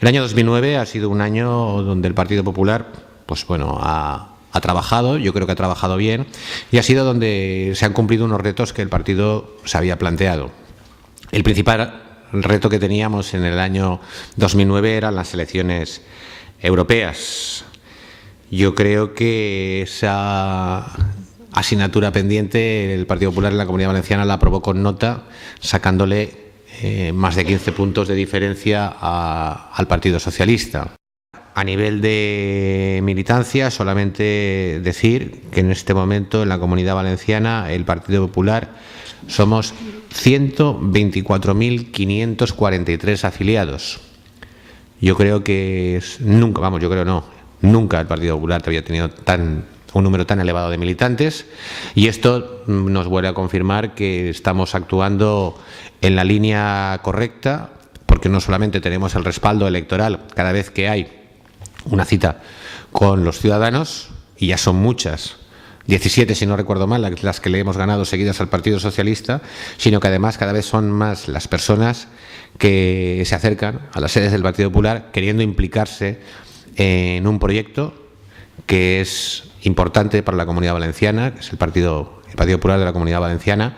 El año 2009 ha sido un año donde el Partido Popular, pues bueno, ha trabajado, yo creo que ha trabajado bien, y ha sido donde se han cumplido unos retos que el partido se había planteado. El principal reto que teníamos en el año 2009 eran las elecciones europeas. Yo creo que esa asignatura pendiente el Partido Popular en la Comunidad Valenciana la aprobó con nota, sacándole más de 15 puntos de diferencia al Partido Socialista. A nivel de militancia, solamente decir que en este momento en la Comunidad Valenciana el Partido Popular somos 124.543 afiliados. Yo creo que nunca el Partido Popular había tenido un número tan elevado de militantes, y esto nos vuelve a confirmar que estamos actuando en la línea correcta, porque no solamente tenemos el respaldo electoral cada vez que hay una cita con los ciudadanos, y ya son muchas, 17 si no recuerdo mal, las que le hemos ganado seguidas al Partido Socialista, sino que además cada vez son más las personas que se acercan a las sedes del Partido Popular queriendo implicarse en un proyecto que es importante para la Comunidad Valenciana, que es el Partido Popular de la Comunidad Valenciana,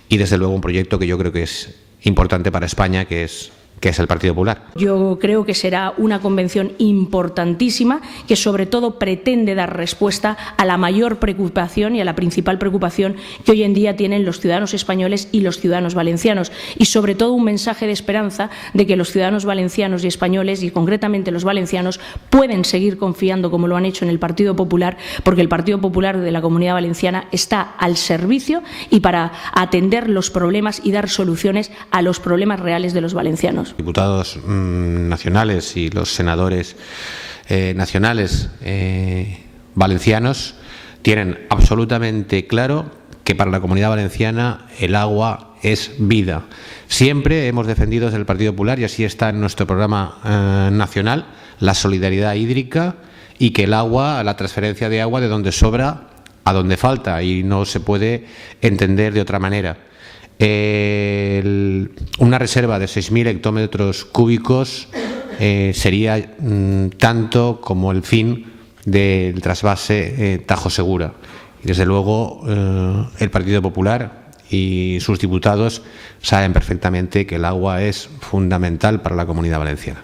y desde luego un proyecto que yo creo que es importante para España, que es el Partido Popular. Yo creo que será una convención importantísima que sobre todo pretende dar respuesta a la mayor preocupación y a la principal preocupación que hoy en día tienen los ciudadanos españoles y los ciudadanos valencianos, y sobre todo un mensaje de esperanza de que los ciudadanos valencianos y españoles, y concretamente los valencianos, pueden seguir confiando como lo han hecho en el Partido Popular, porque el Partido Popular de la Comunidad Valenciana está al servicio y para atender los problemas y dar soluciones a los problemas reales de los valencianos. Diputados nacionales y los senadores nacionales valencianos tienen absolutamente claro que para la Comunidad Valenciana el agua es vida. Siempre hemos defendido desde el Partido Popular, y así está en nuestro programa nacional, la solidaridad hídrica, y que el agua, la transferencia de agua de donde sobra a donde falta, y no se puede entender de otra manera. Una reserva de 6.000 hectómetros cúbicos sería tanto como el fin del trasvase Tajo Segura. Y desde luego el Partido Popular y sus diputados saben perfectamente que el agua es fundamental para la Comunidad Valenciana.